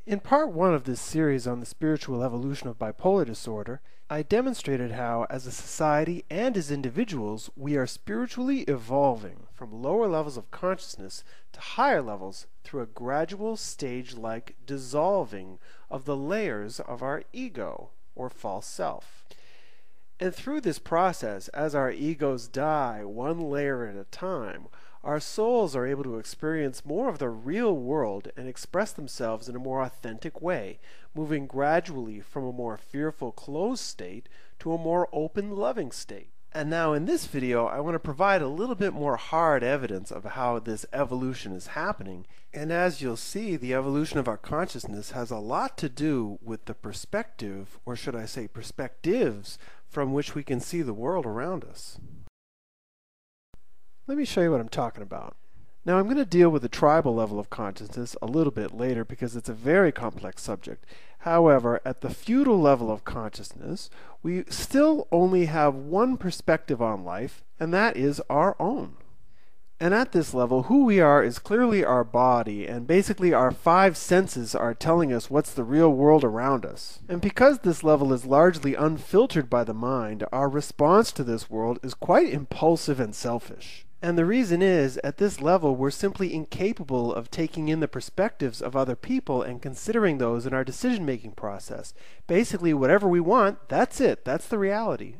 In part 1 of this series on the spiritual evolution of bipolar disorder, I demonstrated how, as a society and as individuals, we are spiritually evolving from lower levels of consciousness to higher levels through a gradual stage-like dissolving of the layers of our ego, or false self. And through this process, as our egos die one layer at a time, our souls are able to experience more of the real world and express themselves in a more authentic way, moving gradually from a more fearful, closed state to a more open, loving state. And now in this video, I want to provide a little bit more hard evidence of how this evolution is happening. And as you'll see, the evolution of our consciousness has a lot to do with the perspective, or should I say perspectives, from which we can see the world around us. Let me show you what I'm talking about. Now I'm going to deal with the tribal level of consciousness a little bit later because it's a very complex subject. However, at the feudal level of consciousness, we still only have one perspective on life, and that is our own. And at this level, who we are is clearly our body, and basically our 5 senses are telling us what's the real world around us. And because this level is largely unfiltered by the mind, our response to this world is quite impulsive and selfish. And the reason is, at this level, we're simply incapable of taking in the perspectives of other people and considering those in our decision-making process. Basically, whatever we want, that's it. That's the reality.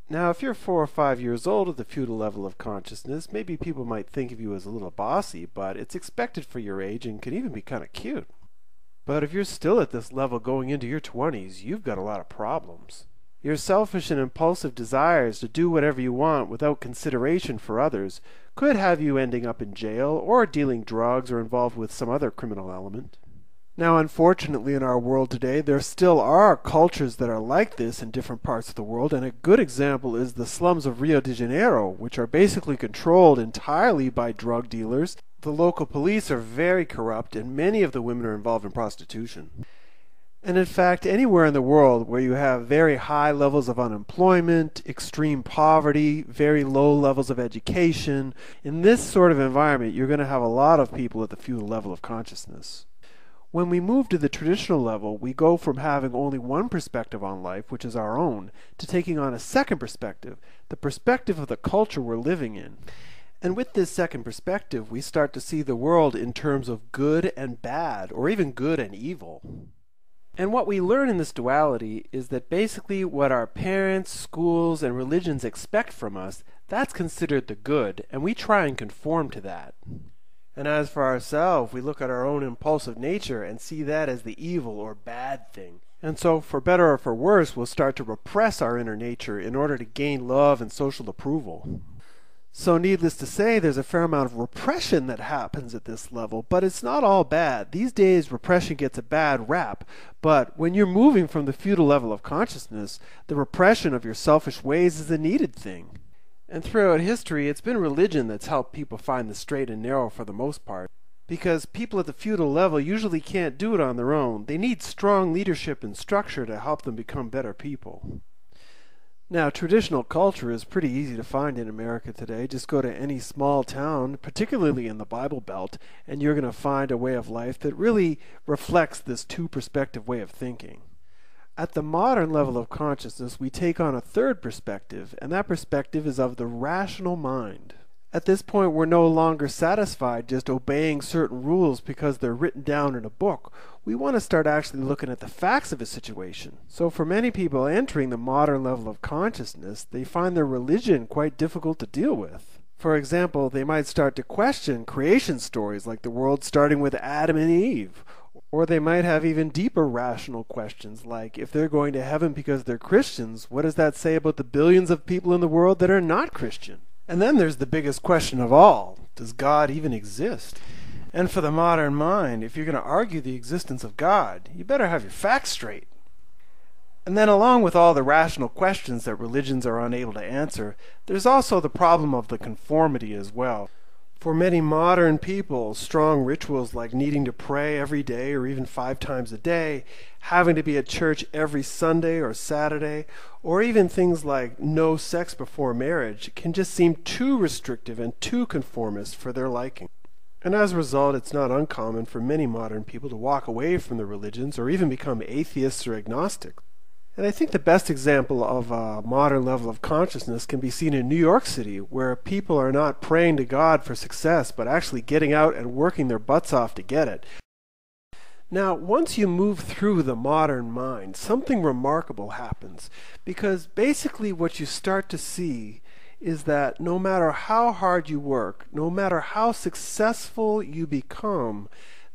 Now, if you're 4 or 5 years old at the feudal level of consciousness, maybe people might think of you as a little bossy, but it's expected for your age and can even be kind of cute. But if you're still at this level going into your 20s, you've got a lot of problems. Your selfish and impulsive desires to do whatever you want without consideration for others could have you ending up in jail or dealing drugs or involved with some other criminal element. Now, unfortunately, in our world today, there still are cultures that are like this in different parts of the world, and a good example is the slums of Rio de Janeiro, which are basically controlled entirely by drug dealers. The local police are very corrupt, and many of the women are involved in prostitution. And in fact, anywhere in the world where you have very high levels of unemployment, extreme poverty, very low levels of education, in this sort of environment, you're going to have a lot of people at the feudal level of consciousness. When we move to the traditional level, we go from having only one perspective on life, which is our own, to taking on a second perspective, the perspective of the culture we're living in. And with this second perspective, we start to see the world in terms of good and bad, or even good and evil. And what we learn in this duality is that basically what our parents, schools, and religions expect from us, that's considered the good, and we try and conform to that. And as for ourselves, we look at our own impulsive nature and see that as the evil or bad thing. And so, for better or for worse, we'll start to repress our inner nature in order to gain love and social approval. So needless to say, there's a fair amount of repression that happens at this level, but it's not all bad. These days, repression gets a bad rap, but when you're moving from the feudal level of consciousness, the repression of your selfish ways is a needed thing. And throughout history, it's been religion that's helped people find the straight and narrow for the most part, because people at the feudal level usually can't do it on their own. They need strong leadership and structure to help them become better people. Now, traditional culture is pretty easy to find in America today. Just go to any small town, particularly in the Bible Belt, and you're going to find a way of life that really reflects this two-perspective way of thinking. At the modern level of consciousness, we take on a third perspective, and that perspective is of the rational mind. At this point, we're no longer satisfied just obeying certain rules because they're written down in a book. We want to start actually looking at the facts of a situation. So for many people entering the modern level of consciousness, they find their religion quite difficult to deal with. For example, they might start to question creation stories like the world starting with Adam and Eve. Or they might have even deeper rational questions like, if they're going to heaven because they're Christians, what does that say about the billions of people in the world that are not Christian? And then there's the biggest question of all, does God even exist? And for the modern mind, if you're going to argue the existence of God, you better have your facts straight. And then along with all the rational questions that religions are unable to answer, there's also the problem of the conformity as well. For many modern people, strong rituals like needing to pray every day or even 5 times a day, having to be at church every Sunday or Saturday, or even things like no sex before marriage can just seem too restrictive and too conformist for their liking. And as a result, it's not uncommon for many modern people to walk away from the religions or even become atheists or agnostic. And I think the best example of a modern level of consciousness can be seen in New York City, where people are not praying to God for success, but actually getting out and working their butts off to get it. Now, once you move through the modern mind, something remarkable happens, because basically what you start to see is that no matter how hard you work, no matter how successful you become,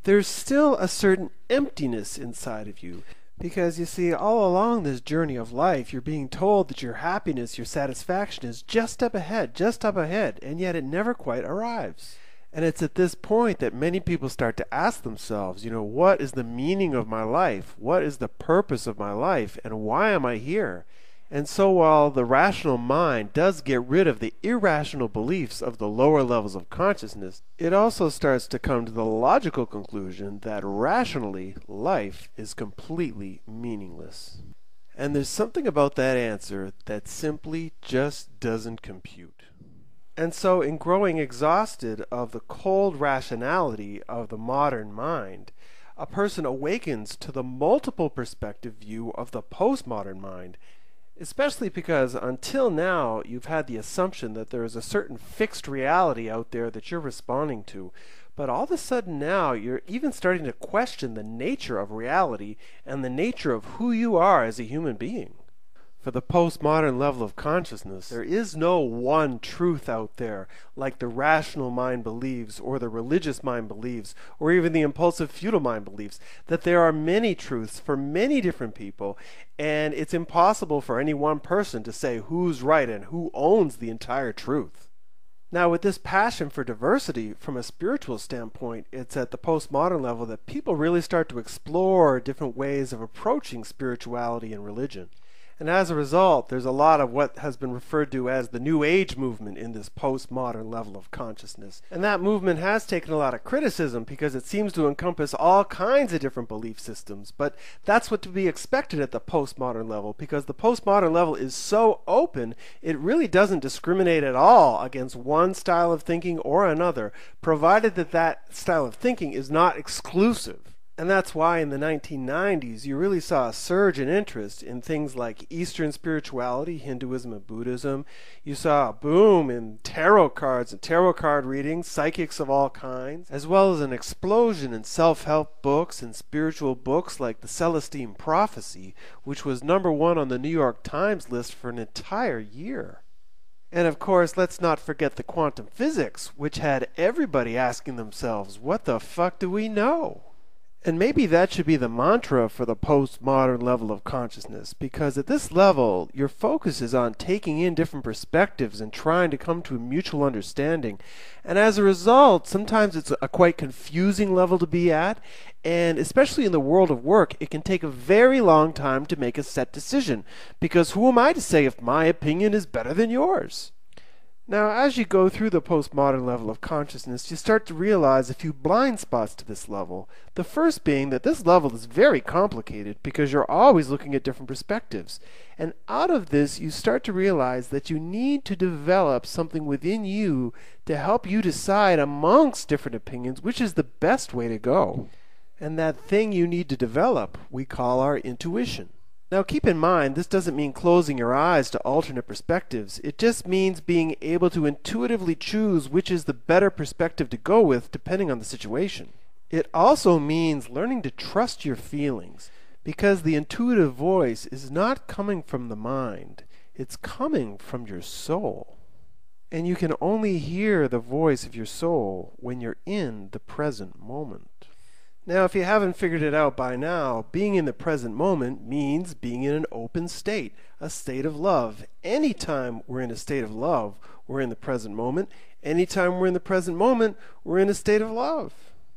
there's still a certain emptiness inside of you. Because you see, all along this journey of life, you're being told that your happiness, your satisfaction is just up ahead, and yet it never quite arrives. And it's at this point that many people start to ask themselves, what is the meaning of my life? What is the purpose of my life? And why am I here? And so while the rational mind does get rid of the irrational beliefs of the lower levels of consciousness, it also starts to come to the logical conclusion that rationally, life is completely meaningless. And there's something about that answer that simply just doesn't compute. And so in growing exhausted of the cold rationality of the modern mind, a person awakens to the multiple perspective view of the postmodern mind, especially because until now you've had the assumption that there is a certain fixed reality out there that you're responding to. But all of a sudden now you're even starting to question the nature of reality and the nature of who you are as a human being. For the postmodern level of consciousness, there is no one truth out there like the rational mind believes, or the religious mind believes, or even the impulsive feudal mind believes, that there are many truths for many different people, and it's impossible for any one person to say who's right and who owns the entire truth. Now, with this passion for diversity, from a spiritual standpoint, it's at the postmodern level that people really start to explore different ways of approaching spirituality and religion. And as a result, there's a lot of what has been referred to as the New Age movement in this postmodern level of consciousness. And that movement has taken a lot of criticism because it seems to encompass all kinds of different belief systems. But that's what to be expected at the postmodern level, because the postmodern level is so open, it really doesn't discriminate at all against one style of thinking or another, provided that that style of thinking is not exclusive. And that's why in the 1990s you really saw a surge in interest in things like Eastern spirituality, Hinduism and Buddhism. You saw a boom in tarot cards and tarot card readings, psychics of all kinds, as well as an explosion in self-help books and spiritual books like the Celestine Prophecy, which was #1 on the New York Times list for an entire year. And of course, let's not forget the quantum physics, which had everybody asking themselves, what the fuck do we know? And maybe that should be the mantra for the postmodern level of consciousness, because at this level, your focus is on taking in different perspectives and trying to come to a mutual understanding. And as a result, sometimes it's a quite confusing level to be at, and especially in the world of work, it can take a very long time to make a set decision, because who am I to say if my opinion is better than yours? Now, as you go through the postmodern level of consciousness, you start to realize a few blind spots to this level. The first being that this level is very complicated because you're always looking at different perspectives. And out of this, you start to realize that you need to develop something within you to help you decide amongst different opinions which is the best way to go. And that thing you need to develop, we call our intuition. Now keep in mind, this doesn't mean closing your eyes to alternate perspectives. It just means being able to intuitively choose which is the better perspective to go with depending on the situation. It also means learning to trust your feelings, because the intuitive voice is not coming from the mind. It's coming from your soul. And you can only hear the voice of your soul when you're in the present moment. Now, if you haven't figured it out by now, being in the present moment means being in an open state, a state of love. Anytime we're in a state of love, we're in the present moment. Anytime we're in the present moment, we're in a state of love.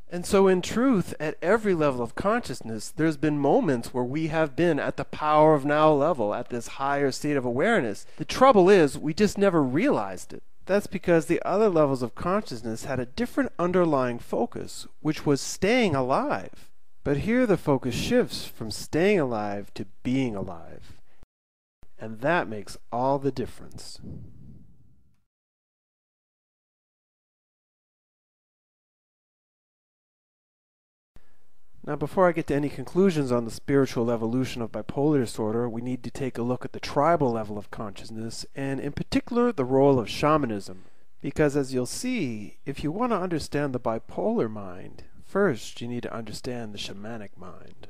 And so in truth, at every level of consciousness, there's been moments where we have been at the power of now level, at this higher state of awareness. The trouble is, we just never realized it. That's because the other levels of consciousness had a different underlying focus, which was staying alive. But here the focus shifts from staying alive to being alive. And that makes all the difference. Now, before I get to any conclusions on the spiritual evolution of bipolar disorder, we need to take a look at the tribal level of consciousness, and in particular, the role of shamanism. Because as you'll see, if you want to understand the bipolar mind, first you need to understand the shamanic mind.